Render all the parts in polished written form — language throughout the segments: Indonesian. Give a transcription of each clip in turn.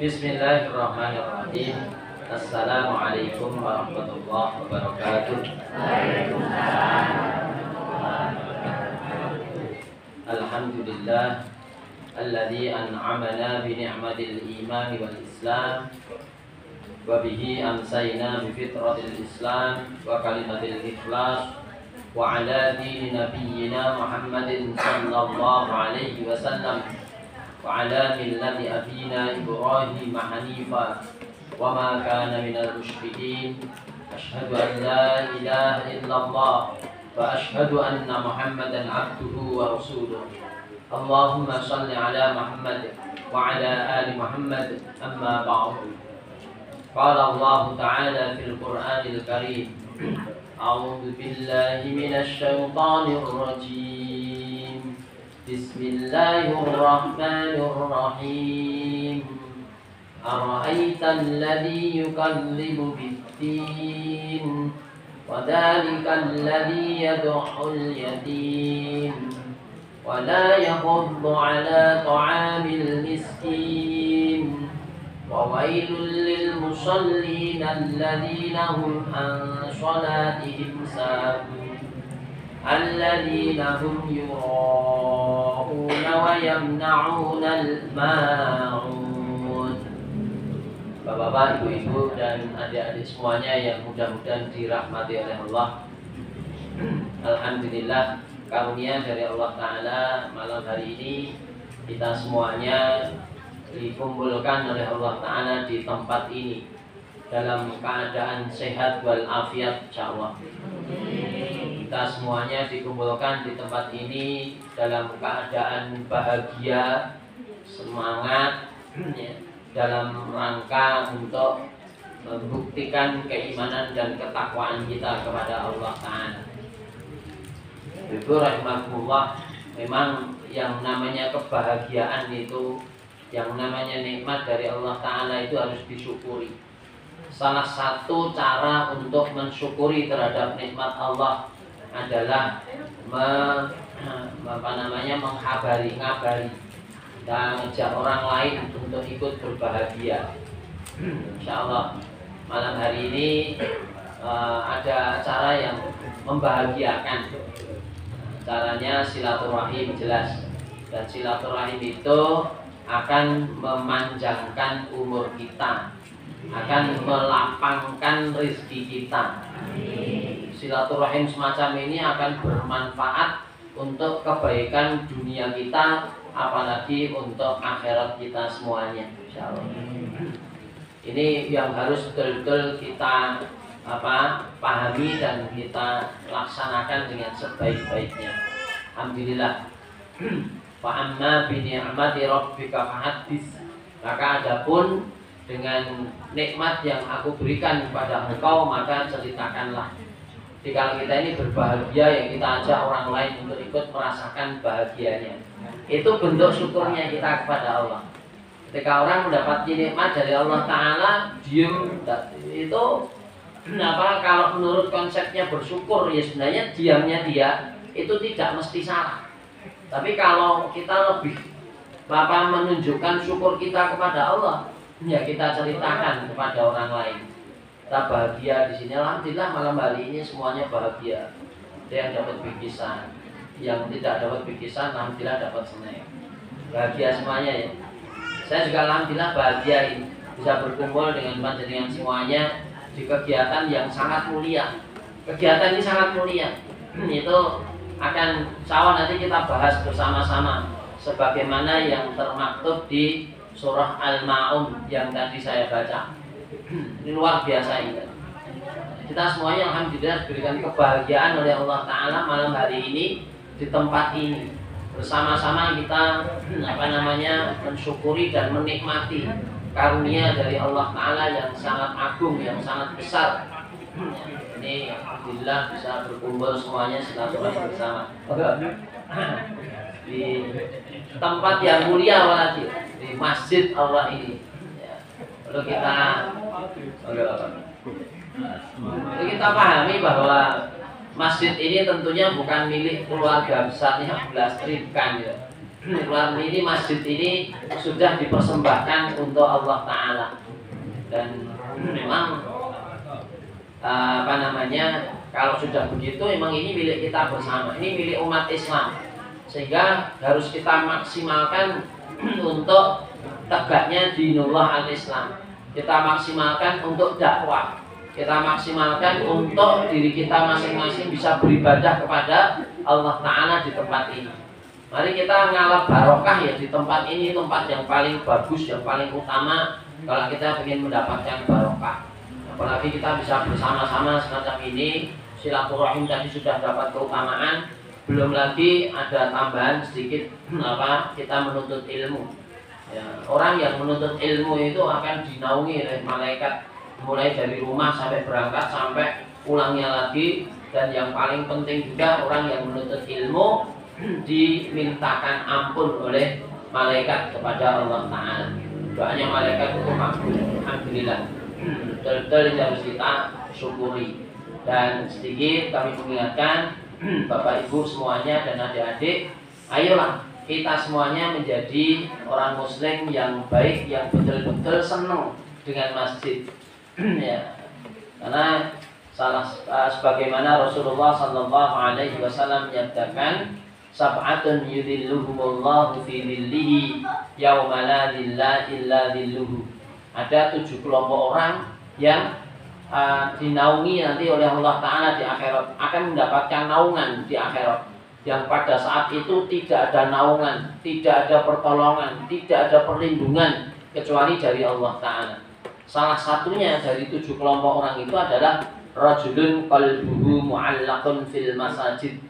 Bismillahirrahmanirrahim. Assalamualaikum warahmatullahi wabarakatuh. Alhamdulillah alladzi an'amana bi ni'matil iman wal islam wa bihi amsayna bi fitratil islam wa kalimatil ikhlas wa ala dini nabiyyina Muhammadin sallallahu alaihi wasallam wa ala millati abina Ibrahim hanifa wa ma kana minal musyrikin. Asyhadu an la ilaha illallah wa asyhadu anna Muhammadan abduhu wa rasuluh. Allahumma shalli ala Muhammad wa ala ali Muhammad. Amma ba'du. Qala Allah ta'ala fil Qur'anil Karim. A'udzu billahi minasy syaithanir rajim. Bismillahirrahmanirrahim. Ara'aita alladhi yukallibu bid-din wa dhalika alladhi yad'ul yatim wa la yahuddu 'ala ta'amil miskin. وَوَيْلٌ لِّلْمُصَلِّينَ الَّذِينَ هُمْ عَن صَلَاتِهِمْ سَاهُونَ الَّذِينَ هُمْ يُرَاءُونَ وَيَمْنَعُونَ الْمَاعُونَ. Bapak-bapak, ibu-ibu dan adik-adik semuanya yang mudah-mudahan dirahmati oleh Allah. Alhamdulillah, karunia dari Allah Ta'ala malam hari ini kita semuanya dikumpulkan oleh Allah Ta'ala di tempat ini dalam keadaan sehat wal afiat insyaallah. Kita semuanya dikumpulkan di tempat ini dalam keadaan bahagia, semangat ya, dalam rangka untuk membuktikan keimanan dan ketakwaan kita kepada Allah Ta'ala. Ibu rahimakumullah, memang yang namanya kebahagiaan itu, yang namanya nikmat dari Allah Ta'ala itu harus disyukuri. Salah satu cara untuk mensyukuri terhadap nikmat Allah adalah ngabari dan ngajak orang lain untuk ikut berbahagia. Insya Allah malam hari ini ada cara yang membahagiakan. Caranya silaturahim jelas, dan silaturahim itu akan memanjangkan umur kita, akan melapangkan rezeki kita. Silaturahim semacam ini akan bermanfaat untuk kebaikan dunia kita, apalagi untuk akhirat kita semuanya, insyaallah. Ini yang harus betul-betul kita pahami dan kita laksanakan dengan sebaik-baiknya. Alhamdulillah. Fa amma bi ni'mati rabbika fahaddits. Maka adapun dengan nikmat yang aku berikan kepada engkau, maka ceritakanlah. Jadi kalau kita ini berbahagia, yang kita ajak orang lain untuk ikut merasakan bahagianya. Itu bentuk syukurnya kita kepada Allah. Ketika orang mendapat nikmat dari Allah Ta'ala, diam, itu kalau menurut konsepnya bersyukur, ya sebenarnya diamnya dia itu tidak mesti salah. Tapi kalau kita lebih menunjukkan syukur kita kepada Allah, ya kita ceritakan kepada orang lain. Kita bahagia di sini, alhamdulillah malam hari ini semuanya bahagia. Ada yang dapat bingkisan, yang tidak dapat bingkisan, alhamdulillah dapat snack. Bahagia semuanya ya. Saya juga alhamdulillah bahagia ini bisa berkumpul dengan panjenengan semuanya di kegiatan yang sangat mulia. Kegiatan ini sangat mulia. Itu akan insya nanti kita bahas bersama-sama sebagaimana yang termaktub di surah Al-Ma'un yang tadi saya baca. Ini luar biasa ini. Kita semuanya alhamdulillah diberikan kebahagiaan oleh Allah Ta'ala malam hari ini di tempat ini. Bersama-sama kita mensyukuri dan menikmati karunia dari Allah Ta'ala yang sangat agung, yang sangat besar. Ini alhamdulillah bisa berkumpul semuanya silaturahmi bersama di tempat yang mulia, apalagi di masjid Allah ini. Lalu kita pahami bahwa masjid ini tentunya bukan milik keluarga besarnya Blastri, bukan ya. ini masjid ini sudah dipersembahkan untuk Allah Ta'ala. Dan memang kalau sudah begitu memang ini milik kita bersama, ini milik umat Islam, sehingga harus kita maksimalkan untuk tegaknya dinullah al-Islam. Kita maksimalkan untuk dakwah, kita maksimalkan untuk diri kita masing-masing bisa beribadah kepada Allah Ta'ala di tempat ini. Mari kita ngalap barokah ya di tempat ini, tempat yang paling bagus, yang paling utama kalau kita ingin mendapatkan barokah. Apalagi kita bisa bersama-sama semacam ini, silaturahim tadi sudah dapat keutamaan, belum lagi ada tambahan sedikit kita menuntut ilmu. Ya, orang yang menuntut ilmu itu akan dinaungi oleh malaikat mulai dari rumah sampai berangkat sampai pulangnya lagi. Dan yang paling penting juga orang yang menuntut ilmu dimintakan ampun oleh malaikat kepada Allah Ta'ala. Doanya malaikat itu makbul, alhamdulillah. Betul-betul harus kita syukuri. Dan sedikit kami mengingatkan Bapak Ibu semuanya dan adik-adik, ayolah kita semuanya menjadi orang muslim yang baik, yang betul-betul senang dengan masjid. Ya. Karena sebagaimana Rasulullah sallallahu alaihi wasallam menyatakan, sab'atun yudhilluhumullahu fi dhillihi yauma la dhilla illa dhilluhu. Ada 7 kelompok orang yang dinaungi nanti oleh Allah Ta'ala di akhirat, akan mendapatkan naungan di akhirat, yang pada saat itu tidak ada naungan, tidak ada pertolongan, tidak ada perlindungan kecuali dari Allah Ta'ala. Salah satunya dari 7 kelompok orang itu adalah rajulun qalbuhu mu'allaqun fil masajid,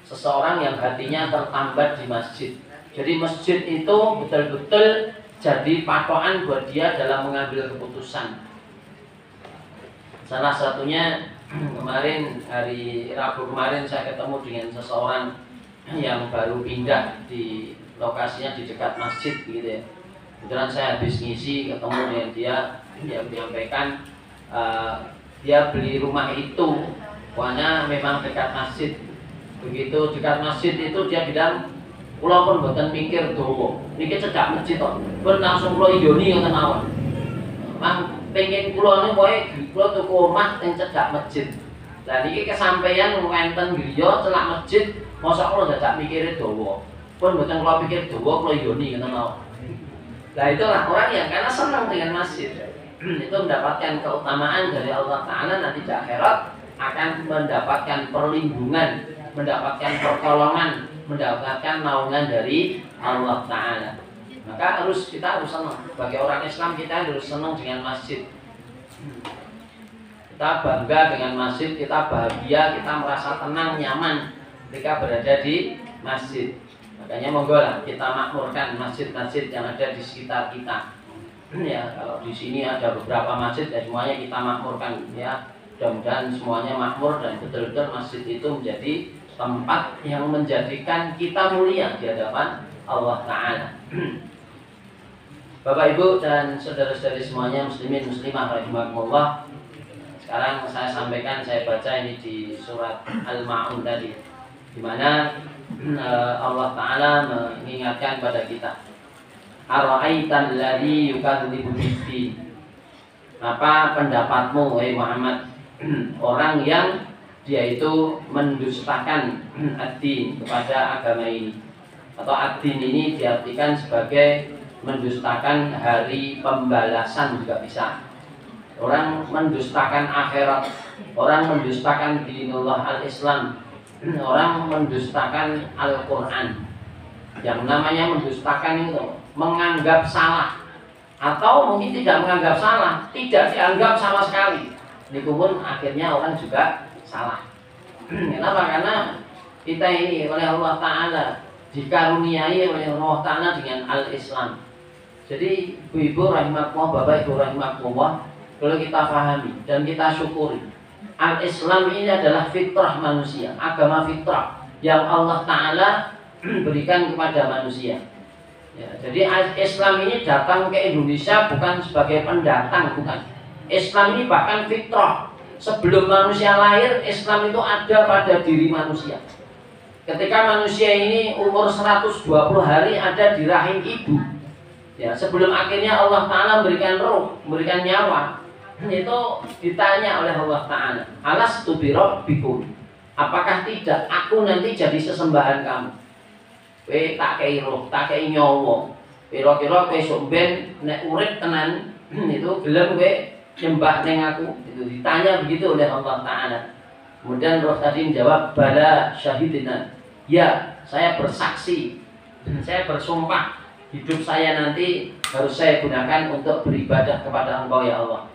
seseorang yang hatinya tertambat di masjid. Jadi masjid itu betul-betul jadi patokan buat dia dalam mengambil keputusan. Salah satunya kemarin hari Rabu kemarin saya ketemu dengan seseorang yang baru pindah di lokasinya di dekat masjid gitu ya. Kebetulan saya habis ngisi ketemu dengan dia menyampaikan dia beli rumah itu karena memang dekat masjid. Begitu dekat masjid itu dia bilang, kula pun mboten mikir dawa. Niki cedhak masjid kok. Pun langsung kula iyoni ngoten mawon. Mang pengen kula niku kowe kula tuku omah ing cedhak masjid. Lah niki kesampaian wonten griya celak masjid, mosok kula dadak mikire dawa. Pun mboten kula pikir dawa, kula iyoni ngoten mawon. Lah itulah orang yang karena senang dengan masjid itu mendapatkan keutamaan dari Allah Ta'ala, nanti di akhirat akan mendapatkan perlindungan, mendapatkan pertolongan, mendapatkan naungan dari Allah Ta'ala. Maka kita harus senang. Bagi orang Islam kita harus senang dengan masjid. Kita bangga dengan masjid, kita bahagia, kita merasa tenang, nyaman ketika berada di masjid. Makanya monggo lah kita makmurkan masjid-masjid yang ada di sekitar kita. Ya, kalau di sini ada beberapa masjid, ya semuanya kita makmurkan ya. Mudah-mudahan semuanya makmur dan betul-betul masjid itu menjadi tempat yang menjadikan kita mulia di hadapan Allah Ta'ala. Bapak Ibu dan saudara-saudari semuanya, muslimin muslimah rahimakumullah. Sekarang saya sampaikan, saya baca ini di surat Al-Ma'un tadi, di mana Allah Ta'ala mengingatkan pada kita, ara'aital ladzi yukadzibu bid-din. Apa pendapatmu wahai Muhammad, orang yang dia itu mendustakan ad-din, kepada agama ini. Atau ad-din ini diartikan sebagai mendustakan hari pembalasan juga bisa. Orang mendustakan akhirat, orang mendustakan dinullah al-Islam, orang mendustakan Al-Quran. Yang namanya mendustakan itu menganggap salah, atau mungkin tidak menganggap salah, tidak dianggap sama sekali. Ini pun akhirnya orang juga salah. Kenapa? Karena kita ini oleh Allah Ta'ala dikaruniai oleh Allah Ta'ala dengan Al-Islam. Jadi ibu-ibu rahimakumullah, bapak ibu rahimakumullah, kalau kita pahami dan kita syukuri, Al-Islam ini adalah fitrah manusia, agama fitrah yang Allah Ta'ala berikan kepada manusia. Ya, jadi Islam ini datang ke Indonesia bukan sebagai pendatang, bukan. Islam ini bahkan fitrah. Sebelum manusia lahir, Islam itu ada pada diri manusia. ketika manusia ini umur 120 hari ada di rahim ibu, ya, sebelum akhirnya Allah Ta'ala memberikan ruh, memberikan nyawa, itu ditanya oleh Allah Ta'ala, alastu bi rabbikum, apakah tidak aku nanti jadi sesembahan kamu? Kowe tak kei roh, tak kei nyawa, kira-kira kowe sok ben nek urip tenan itu gelem kowe nyembah ning aku? Itu ditanya begitu oleh Allah Ta'ala. Kemudian roh tadi menjawab, bala syahidina, ya saya bersaksi, saya bersumpah hidup saya nanti harus saya gunakan untuk beribadah kepada Engkau ya Allah.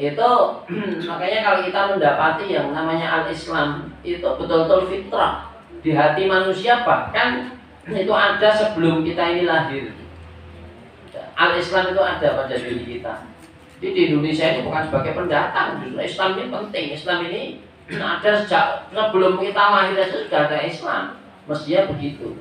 Itu makanya kalau kita mendapati yang namanya al-Islam itu betul-betul fitrah di hati manusia, bahkan itu ada sebelum kita ini lahir. Al-Islam itu ada pada diri kita. Jadi di Indonesia ini bukan sebagai pendatang, justru Islam ini penting. Islam ini ada sejak sebelum kita lahir saja sudah ada Islam, mestinya begitu.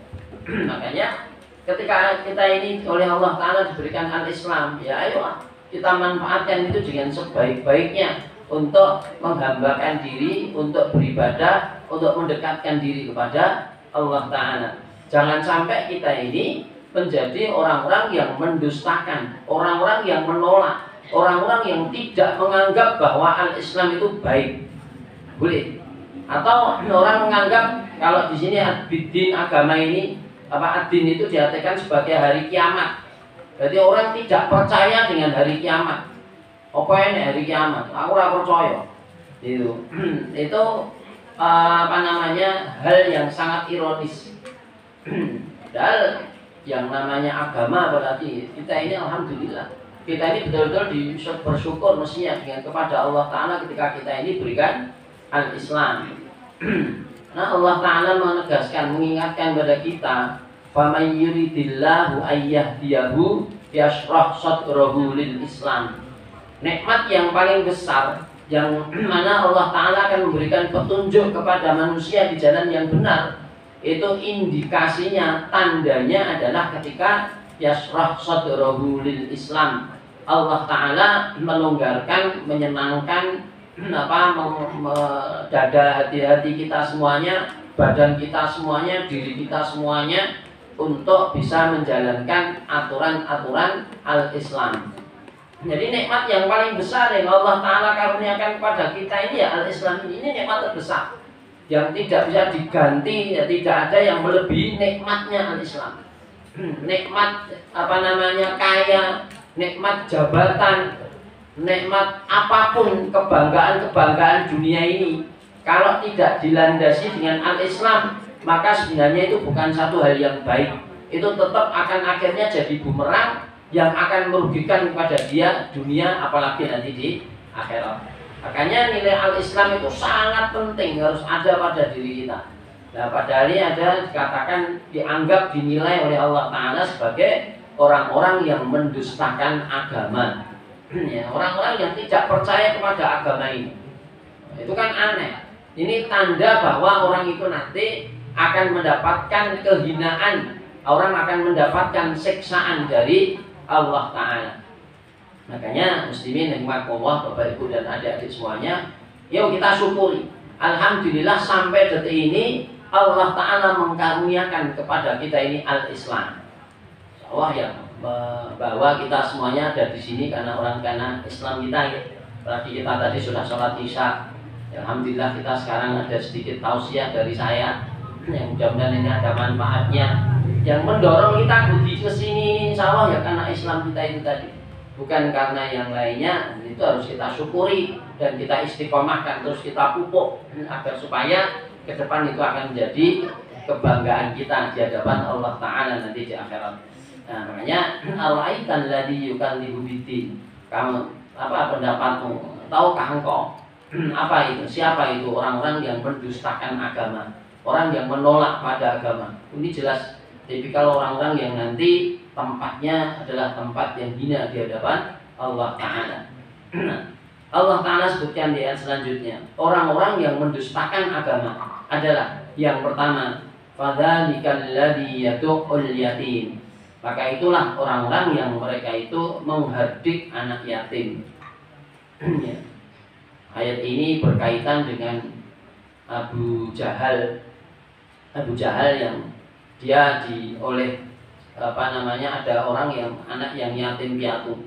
Makanya ketika kita ini oleh Allah Ta'ala diberikan al-Islam, ya ayo kita manfaatkan itu dengan sebaik-baiknya untuk menghambakan diri, untuk beribadah, untuk mendekatkan diri kepada Allah Ta'ala. Jangan sampai kita ini menjadi orang-orang yang mendustakan, orang-orang yang menolak, orang-orang yang tidak menganggap bahwa al-Islam itu baik. Boleh. Atau orang menganggap kalau di sini ad-din, agama ini, ad-din itu diartikan sebagai hari kiamat. Jadi orang tidak percaya dengan hari kiamat. Apa ini hari kiamat? Aku ora percaya. Itu hal yang sangat ironis. Padahal yang namanya agama berarti kita ini alhamdulillah, kita ini betul-betul bersyukur mestinya dengan kepada Allah Ta'ala ketika kita ini berikan al-Islam. Nah, Allah Ta'ala menegaskan, mengingatkan kepada kita, faman yuridillahu ayyahdiyahu yashrah sadrahu lil Islam. Nikmat yang paling besar yang mana Allah Ta'ala akan memberikan petunjuk kepada manusia di jalan yang benar, itu indikasinya, tandanya adalah ketika yashrah sadrahu lil Islam, Allah Ta'ala melonggarkan, menyenangkan dada hati-hati kita semuanya, badan kita semuanya, diri kita semuanya untuk bisa menjalankan aturan-aturan al-Islam. Jadi nikmat yang paling besar yang Allah Ta'ala karuniakan kepada kita ini ya al-Islam, ini nikmat terbesar yang tidak bisa diganti, ya, tidak ada yang melebihi nikmatnya al-Islam. Nikmat kaya, nikmat jabatan, nikmat apapun, kebanggaan-kebanggaan dunia ini, kalau tidak dilandasi dengan al-Islam, maka sebenarnya itu bukan satu hal yang baik. Itu tetap akan akhirnya jadi bumerang yang akan merugikan kepada dia dunia, apalagi nanti di akhirat. Makanya nilai al-Islam itu sangat penting, harus ada pada diri kita. Nah, padahal ini ada dikatakan, dianggap, dinilai oleh Allah Ta'ala sebagai orang-orang yang mendustakan agama. Ya, orang-orang yang tidak percaya kepada agama ini. Itu kan aneh. Ini tanda bahwa orang itu nanti akan mendapatkan kehinaan, orang akan mendapatkan siksaan dari Allah Ta'ala. Makanya muslimin rahimakumullah, Bapak Ibu dan adik-adik semuanya, yuk kita syukuri. Alhamdulillah sampai detik ini Allah Ta'ala mengkaruniakan kepada kita ini al-Islam. Allah yang bahwa kita semuanya ada di sini karena Islam kita ya. Berarti kita tadi sudah sholat isya. Alhamdulillah kita sekarang ada sedikit tausiah dari saya. Yang mudah-mudahan ini ada manfaatnya. Yang mendorong kita pergi ke sini insya Allah ya karena Islam kita itu tadi. Bukan karena yang lainnya. Itu harus kita syukuri dan kita istiqomahkan, terus kita pupuk agar supaya ke depan itu akan menjadi kebanggaan kita di hadapan Allah Ta'ala nanti di akhirat. Nah, makanya al-aitan ladzi yukallibu biddin. Kamu apa pendapatmu? Tahukah engkau apa itu? Siapa itu orang-orang yang mendustakan agama? Orang yang menolak pada agama. Ini jelas tipikal orang-orang yang nanti tempatnya adalah tempat yang hina di hadapan Allah Ta'ala. Allah Ta'ala sebutkan di ayat selanjutnya, orang-orang yang mendustakan agama adalah yang pertama, fadzalikal ladzi yad'ul yatim. Maka itulah orang-orang yang mereka itu menghardik anak yatim. Ya. Ayat ini berkaitan dengan Abu Jahal Abu Jahal yang dia oleh ada orang yang anak yang yatim piatu,